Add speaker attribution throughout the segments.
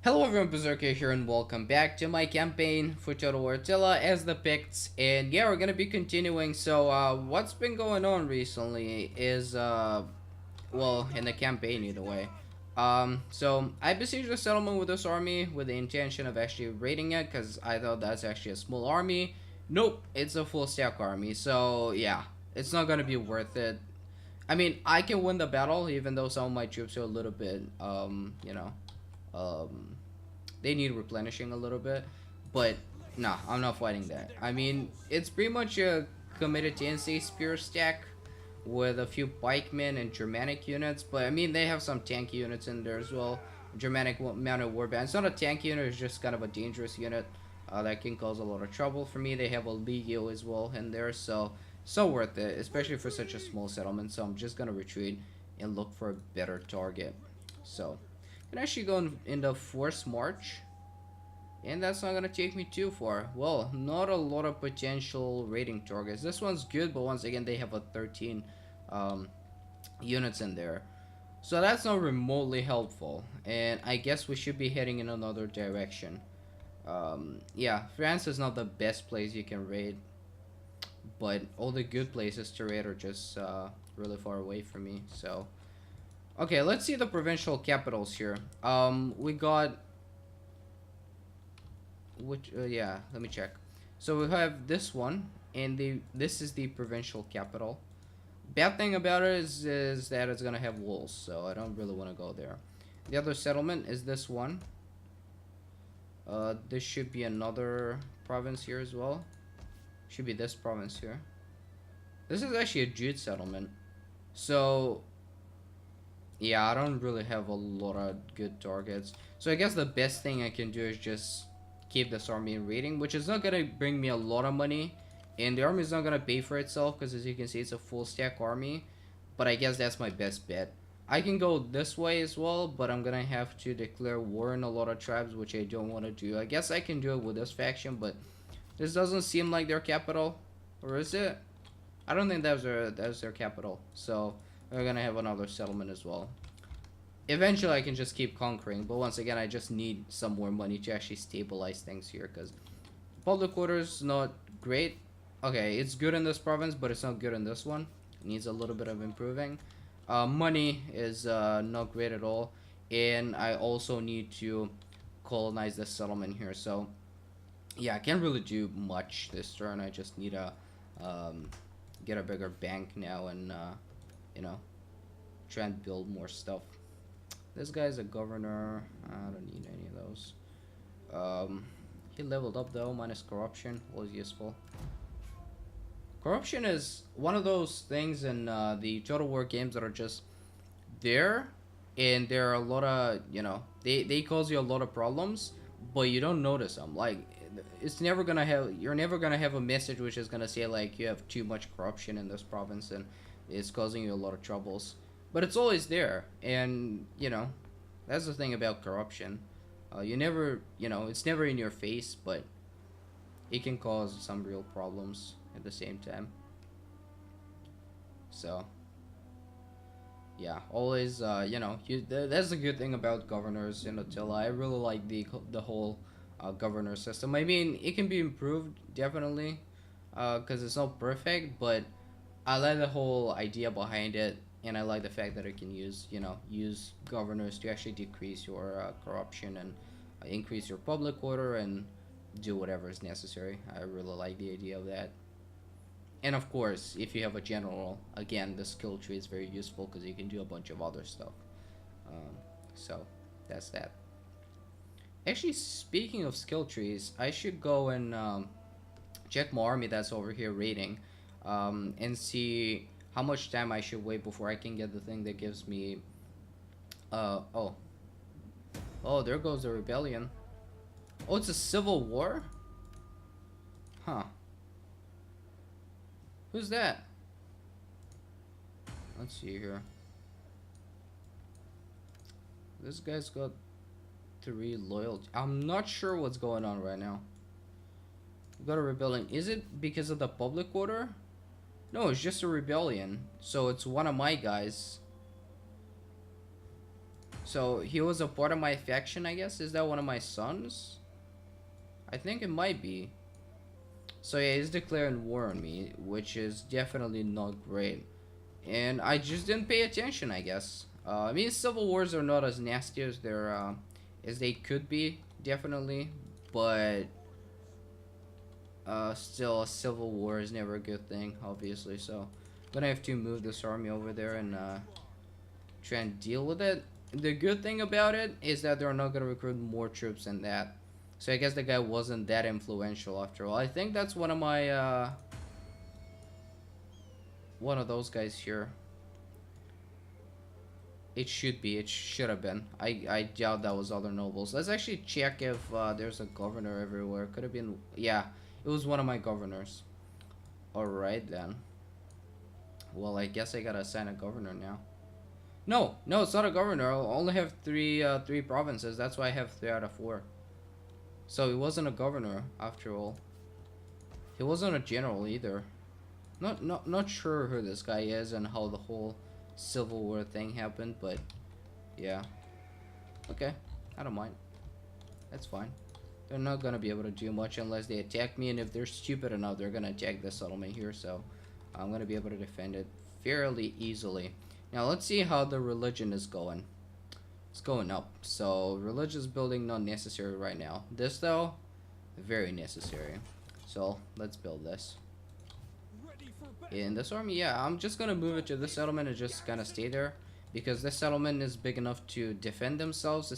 Speaker 1: Hello everyone, Berserkhead here and welcome back to my campaign for Total War Attila as the Picts. And yeah, we're gonna be continuing. So what's been going on recently is well, in the campaign either way. So I besieged the settlement with this army with the intention of actually raiding it because I thought that's actually a small army. Nope, it's a full stack army. So yeah, it's not gonna be worth it. I mean, I can win the battle even though some of my troops are a little bit um they need replenishing a little bit, but nah, I'm not fighting that. I mean, it's pretty much a committed TNC spear stack with a few pikemen and Germanic units, but I mean, they have some tanky units in there as well. Germanic mounted warband. It's not a tank unit, it's just kind of a dangerous unit that can cause a lot of trouble for me. They have a Legio as well in there, so worth it, especially for such a small settlement. So I'm just gonna retreat and look for a better target. So can actually go in the forced march, and that's not gonna take me too far. Well, not a lot of potential raiding targets. This one's good, but once again, they have a 13 um, units in there, so that's not remotely helpful. And I guess we should be heading in another direction. Yeah, France is not the best place you can raid, but all the good places to raid are just really far away from me. So okay, let's see the provincial capitals here. We got which yeah, let me check. So we have this one, and this is the provincial capital. Bad thing about it is that it's gonna have walls, so I don't really want to go there. The other settlement is this one. This should be another province here as well. Should be this province here. This is actually a Jude settlement. So yeah, I don't really have a lot of good targets. So I guess the best thing I can do is just keep this army in raiding, which is not gonna bring me a lot of money, and the army is not gonna pay for itself because, as you can see, it's a full stack army. But I guess that's my best bet. I can go this way as well, but I'm gonna have to declare war on a lot of tribes, which I don't want to do. I guess I can do it with this faction, but this doesn't seem like their capital, or is it? I don't think that's their capital. So we're gonna have another settlement as well. Eventually I can just keep conquering, but once again I just need some more money to actually stabilize things here, because public order's not great. Okay, it's good in this province, but it's not good in this one. It needs a little bit of improving. Money is not great at all, and I also need to colonize this settlement here. So yeah, I can't really do much this turn. I just need to um, get a bigger bank now, and you know, try and build more stuff. This guy's a governor. I don't need any of those. He leveled up though, minus corruption. Always useful. Corruption is one of those things in the Total War games that are just there, and there are a lot of, they cause you a lot of problems, but you don't notice them. Like, it's never gonna have, you're never gonna have a message which is gonna say like you have too much corruption in this province and it's causing you a lot of troubles. But it's always there, and that's the thing about corruption. You never, it's never in your face, but it can cause some real problems at the same time. So yeah, always, that's the good thing about governors in Attila. I really like the whole governor system. I mean, it can be improved definitely, because it's not perfect, but I like the whole idea behind it, and I like the fact that it can use governors to actually decrease your corruption and increase your public order and do whatever is necessary. I really like the idea of that. And of course, if you have a general, again, the skill tree is very useful because you can do a bunch of other stuff. Um, so that's that. Actually, speaking of skill trees, I should go and check my army that's over here raiding, and see how much time I should wait before I can get the thing that gives me. Oh, oh, there goes the rebellion. Oh, it's a civil war? Huh. Who's that? Let's see here. This guy's got 3 loyalty. I'm not sure what's going on right now. We got a rebellion. Is it because of the public order? No, it's just a rebellion. So it's one of my guys. So he was a part of my faction, I guess. Is that one of my sons? I think it might be. So yeah, he's declaring war on me, which is definitely not great. And I just didn't pay attention, I guess. I mean, civil wars are not as nasty as they could be, definitely. But still, a civil war is never a good thing, obviously. So I'm gonna have to move this army over there and try and deal with it. The good thing about it is that they're not gonna recruit more troops than that. So I guess the guy wasn't that influential after all. I think that's one of my one of those guys here. It should be. It should have been. I doubt that was other nobles. Let's actually check if there's a governor everywhere. Could have been. Yeah, it was one of my governors. Alright then. Well, I guess I gotta assign a governor now. No, no, it's not a governor. I'll only have three provinces. That's why I have 3 out of 4. So he wasn't a governor after all. He wasn't a general either. Not sure who this guy is and how the whole Civil War thing happened, but yeah. Okay, I don't mind. That's fine. They're not gonna be able to do much unless they attack me, and if they're stupid enough, they're gonna attack this settlement here, so I'm gonna be able to defend it fairly easily. Now let's see how the religion is going. It's going up. So religious building not necessary right now. This though, very necessary. So let's build this. In this army, yeah, I'm just gonna move it to this settlement and just gonna stay there because this settlement is big enough to defend themselves,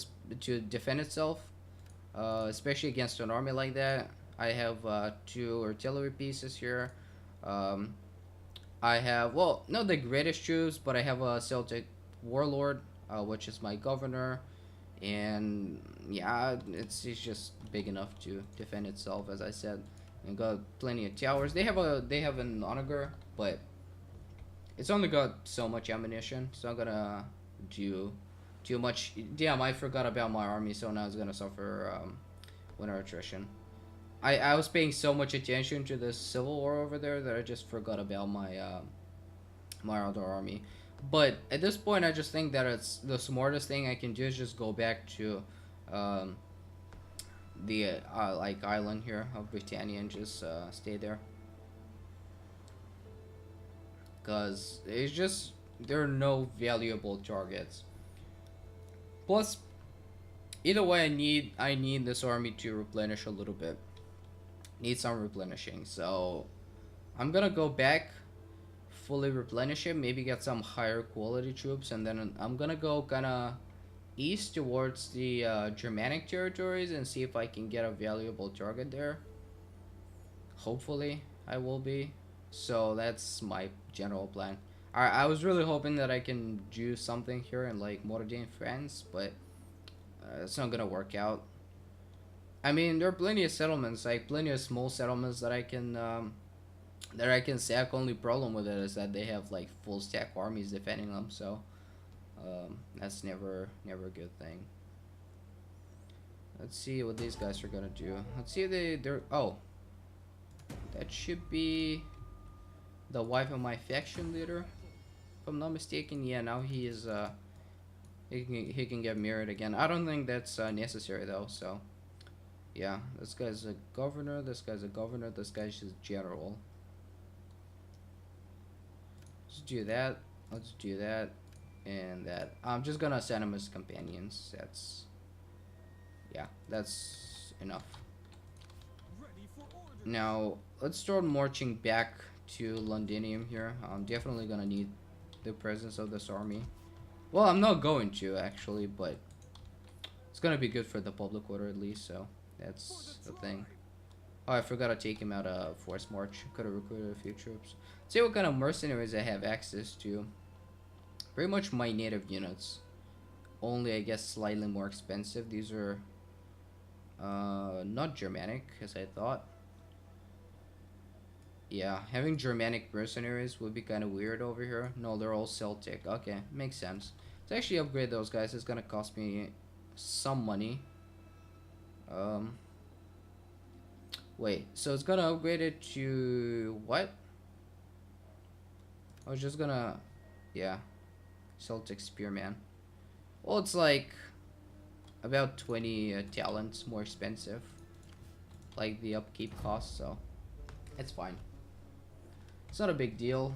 Speaker 1: especially against an army like that. I have 2 artillery pieces here. I have, well, not the greatest troops, but I have a Celtic warlord, which is my governor, and yeah, it's just big enough to defend itself, as I said. And got plenty of towers. They have an onager, but it's only got so much ammunition, so I'm gonna do too much. Damn, I forgot about my army, so now it's gonna suffer winter attrition. I was paying so much attention to the civil war over there that I just forgot about my my other army. But at this point, I just think that it's the smartest thing I can do is just go back to the like island here of Britannia and just stay there, because it's just there are no valuable targets. Plus, either way, I need this army to replenish a little bit. Need some replenishing, so I'm gonna go back, fully replenish it, maybe get some higher quality troops, and then I'm gonna go kinda east towards the Germanic territories and see if I can get a valuable target there. Hopefully I will be. So that's my general plan. I was really hoping that I can do something here in like Modern France, but it's not gonna work out. I mean, there are plenty of settlements, like plenty of small settlements that I can sack. Only problem with it is that they have like full stack armies defending them, so that's never a good thing. Let's see what these guys are gonna do. Let's see if they're oh, that should be the wife of my faction leader, if I'm not mistaken. Yeah, now he is he can get married again. I don't think that's necessary though, so yeah, this guy's a governor, this guy's a governor, this guy's just general. Let's do that, let's do that and that. I'm just gonna send him as companions. That's enough. Now let's start marching back to Londinium here. I'm definitely gonna need the presence of this army. Well, I'm not going to actually, but it's gonna be good for the public order at least, so that's the thing. Oh, I forgot to take him out of forced march. Could have recruited a few troops. Let's see what kind of mercenaries I have access to. Pretty much my native units. Only, I guess, slightly more expensive. These are not Germanic, as I thought. Yeah, having Germanic mercenaries would be kind of weird over here. No, they're all Celtic. Okay, makes sense. To actually upgrade those guys, it's gonna cost me some money. Wait, so it's gonna upgrade it to what? I was just gonna, yeah, Celtic Spearman. Well, it's like about 20 talents more expensive, like the upkeep cost, so it's fine. It's not a big deal.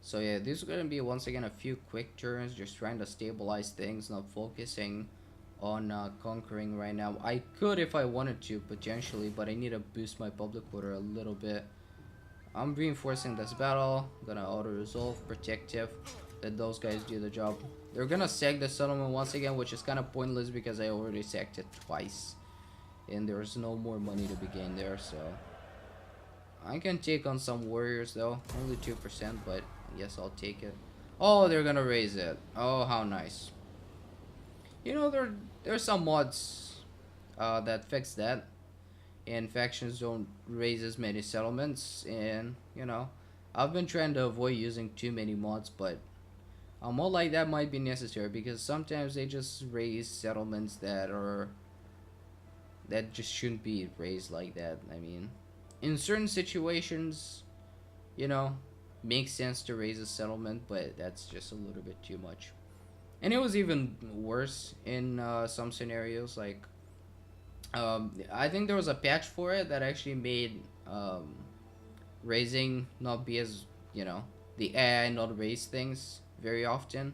Speaker 1: So yeah, these are gonna be once again a few quick turns, just trying to stabilize things, not focusing on conquering right now. I could if I wanted to potentially, but I need to boost my public order a little bit. I'm reinforcing this battle. I'm gonna auto resolve, protective. Let those guys do the job. They're gonna sack the settlement once again, which is kind of pointless because I already sacked it twice, and there's no more money to be gained there. So I can take on some warriors though, only 2%, but yes, I'll take it. Oh, they're gonna raise it. Oh, how nice. You know, there's some mods that fix that, and factions don't raise as many settlements. And you know, I've been trying to avoid using too many mods, but a mod like that might be necessary because sometimes they just raise settlements that just shouldn't be raised like that. I mean, in certain situations, you know, makes sense to raise a settlement, but that's just a little bit too much. And it was even worse in some scenarios. Like, I think there was a patch for it that actually made raising not be as, you know, the AI not raise things very often.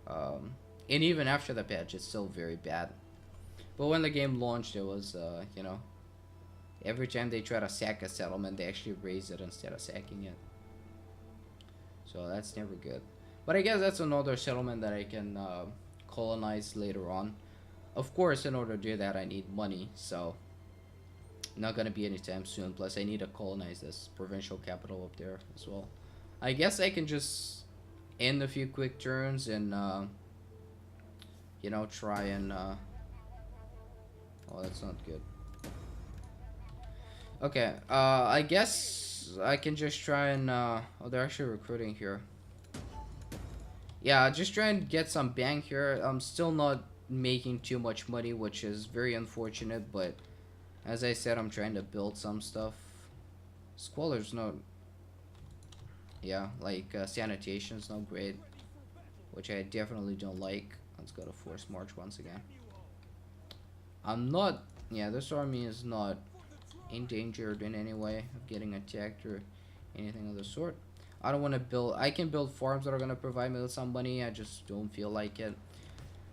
Speaker 1: Um, and even after the patch, it's still very bad. But when the game launched, it was, you know, every time they try to sack a settlement, they actually raise it instead of sacking it. So that's never good. But I guess that's another settlement that I can colonize later on. Of course, in order to do that, I need money. So not gonna be anytime soon. Plus, I need to colonize this provincial capital up there as well. I guess I can just end a few quick turns and you know, try and oh, that's not good. Okay, I guess I can just try and oh, they're actually recruiting here. Yeah, just try and get some bang here. I'm still not making too much money, which is very unfortunate, but as I said, I'm trying to build some stuff. Squalor's not, yeah, like sanitation's not great, which I definitely don't like. Let's go to force march once again. I'm not, yeah, this army is not endangered in any way of getting attacked or anything of the sort. I don't want to build, I can build farms that are going to provide me with some money. I just don't feel like it.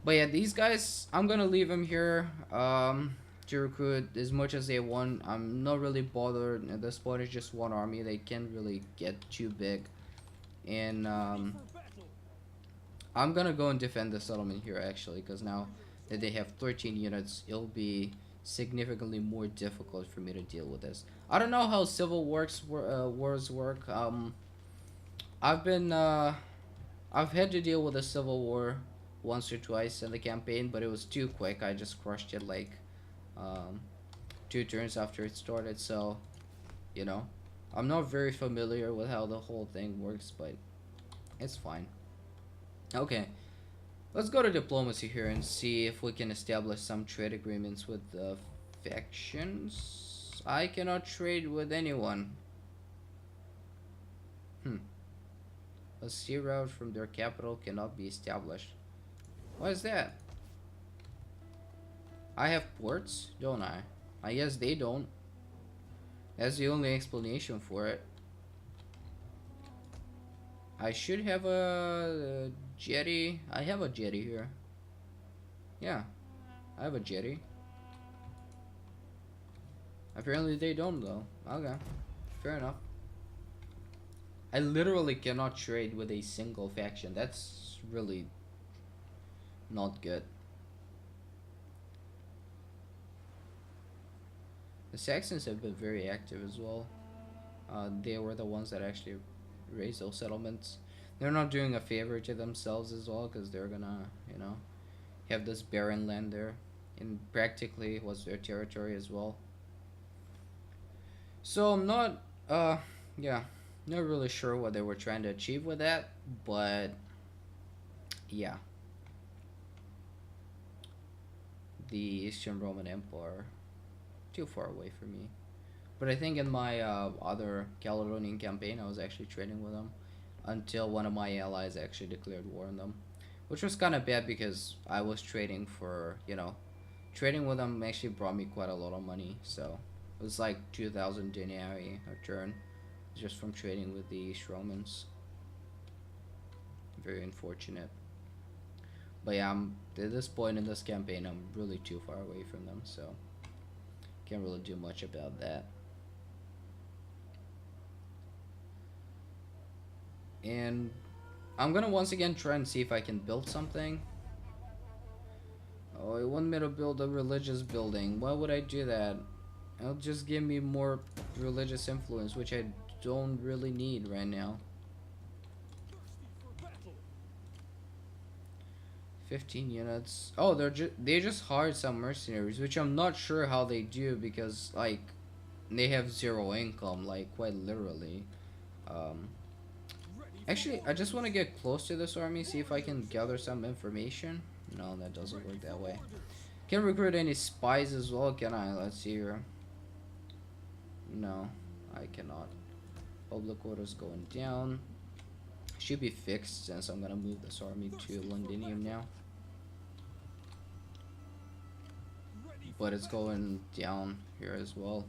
Speaker 1: But yeah, these guys, I'm going to leave them here to recruit as much as they want. I'm not really bothered. At this point, it's just one army. They can't really get too big. And I'm going to go and defend the settlement here actually, because now that they have 13 units, it'll be significantly more difficult for me to deal with this. I don't know how civil wars work. I've been I've had to deal with a civil war once or twice in the campaign, but it was too quick. I just crushed it like 2 turns after it started. So, you know, I'm not very familiar with how the whole thing works, but it's fine. Okay, let's go to diplomacy here and see if we can establish some trade agreements with the factions. I cannot trade with anyone. A sea route from their capital cannot be established. Why is that? I have ports, don't I? I guess they don't. That's the only explanation for it. I should have a jetty. I have a jetty here. Yeah, I have a jetty. Apparently they don't though. Okay, fair enough. I literally cannot trade with a single faction. That's really not good. The Saxons have been very active as well. They were the ones that actually raised those settlements. They're not doing a favor to themselves as well, because they're gonna, you know, have this barren land there. And practically was their territory as well. So I'm not, yeah. Not really sure what they were trying to achieve with that, but yeah. The Eastern Roman Empire, too far away from me. But I think in my other Caledonian campaign, I was actually trading with them until one of my allies actually declared war on them. which was kind of bad because I was trading for, you know, trading with them actually brought me quite a lot of money. So it was like 2,000 denarii a turn just from trading with the Romans. Very unfortunate. But yeah, I'm at this point in this campaign, I'm really too far away from them, so can't really do much about that. And I'm gonna once again try and see if I can build something. Oh, it want me to build a religious building. Why would I do that? It'll just give me more religious influence, which I don't really need right now. 15 units. Oh, they just hired some mercenaries, which I'm not sure how they do because like they have zero income, like quite literally. Um, Actually, I just want to get close to this army, see if I can gather some information. No, that doesn't work that way. Can recruit any spies as well, can I? Let's see here. No, I cannot. Public order's going down. Should be fixed since I'm gonna move this army to Londinium now. But it's going down here as well.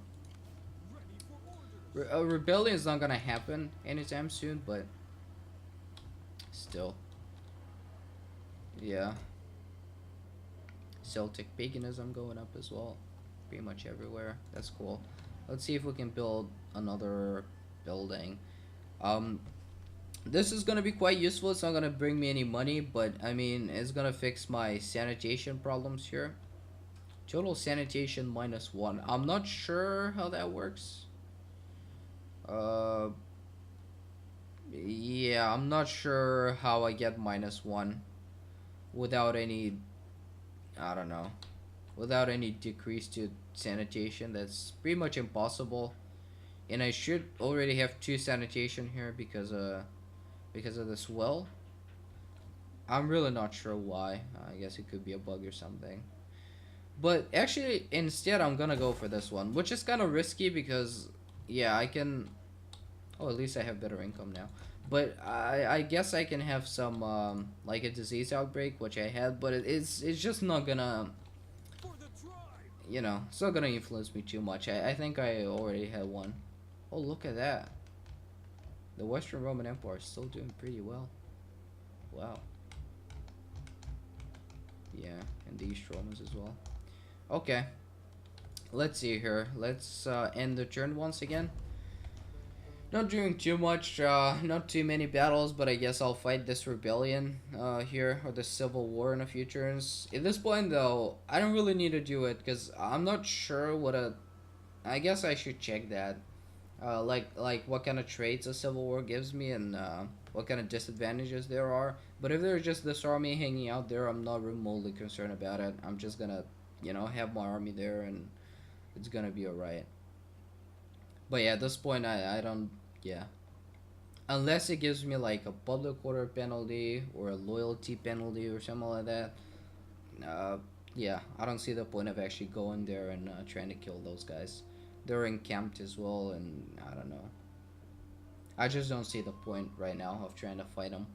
Speaker 1: A rebellion is not gonna happen anytime soon, but still. Yeah. Celtic paganism going up as well. Pretty much everywhere. That's cool. Let's see if we can build another building. This is gonna be quite useful. It's not gonna bring me any money, but I mean, it's gonna fix my sanitation problems here. Total sanitation -1. I'm not sure how that works. Yeah, I'm not sure how I get -1 without any, I don't know, without any decrease to sanitation. That's pretty much impossible. And I should already have 2 sanitation here because of this well. I'm really not sure why. I guess it could be a bug or something. But actually, instead, I'm gonna go for this one, which is kind of risky because, yeah, I can. Oh, at least I have better income now. But I guess I can have some like a disease outbreak, which I had, but it's just not gonna, you know, it's not gonna influence me too much. I think I already had one. Oh, look at that. The Western Roman Empire is still doing pretty well. Wow. Yeah, and the East Romans as well. Okay. Let's see here. Let's end the turn once again. Not doing too much, not too many battles, but I guess I'll fight this rebellion here, or the civil war in a few turns. At this point, though, I don't really need to do it, because I'm not sure what a... I guess I should check that. Like what kind of traits a civil war gives me, and what kind of disadvantages there are. But if there's just this army hanging out there, I'm not remotely concerned about it. I'm just gonna, you know, have my army there, and it's gonna be alright. But yeah, at this point, I don't... Yeah. Unless it gives me like a public order penalty or a loyalty penalty or something like that. Yeah, I don't see the point of actually going there and trying to kill those guys. They're encamped as well, and I don't know. I just don't see the point right now of trying to fight them.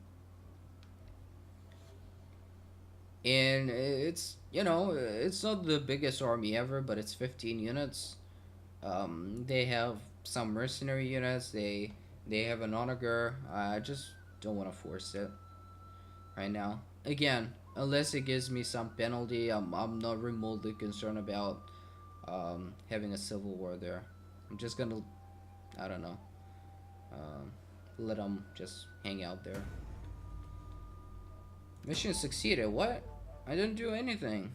Speaker 1: And it's, you know, it's not the biggest army ever, but it's 15 units. They have some mercenary units. They have an onager. I just don't want to force it right now. Again, unless it gives me some penalty, I'm not remotely concerned about having a civil war there. I'm just gonna, I don't know, let them just hang out there. Mission succeeded. What? I didn't do anything.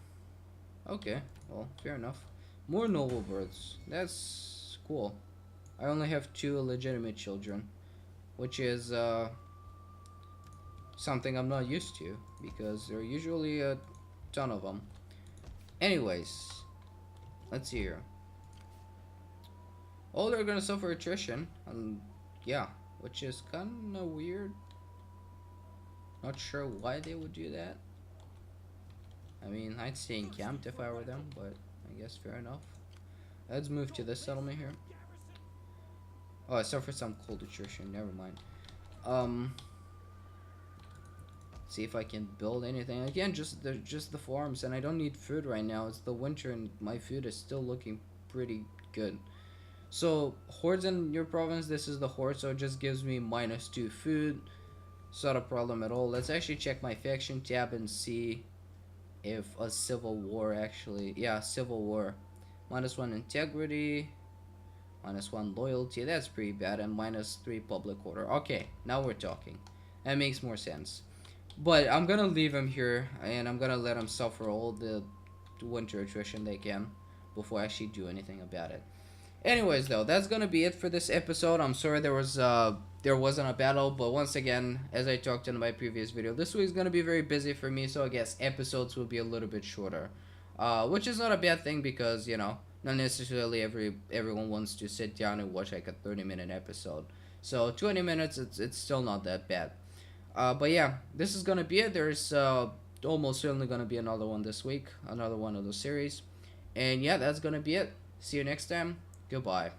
Speaker 1: Okay, well, fair enough. More noble births. That's cool. I only have 2 illegitimate children, which is something I'm not used to because there are usually a ton of them. Anyways, let's see here. Oh, they're gonna suffer attrition, and yeah, which is kind of weird. Not sure why they would do that. I mean, I'd stay encamped if I were them, but I guess fair enough. Let's move to this settlement here. Oh, I suffered some cold attrition. Never mind. See if I can build anything. Again, just the farms, and I don't need food right now. It's the winter, and my food is still looking pretty good. So hordes in your province. This is the horde, so it just gives me -2 food. It's not a problem at all. Let's actually check my faction tab and see if a civil war actually. Yeah, civil war. -1 integrity. -1 loyalty. That's pretty bad. And -3 public order. Okay, now we're talking. That makes more sense. But I'm gonna leave him here, and I'm gonna let him suffer all the winter attrition they can before I actually do anything about it. Anyways, though, that's gonna be it for this episode. I'm sorry there wasn't a battle, but once again, as I talked in my previous video, this week's gonna be very busy for me, so I guess episodes will be a little bit shorter, which is not a bad thing because not necessarily everyone wants to sit down and watch like a 30-minute episode. So 20 minutes, it's still not that bad. But yeah, this is gonna be it. There's almost certainly gonna be another one this week, another one of the series, and yeah, that's gonna be it. See you next time. Goodbye.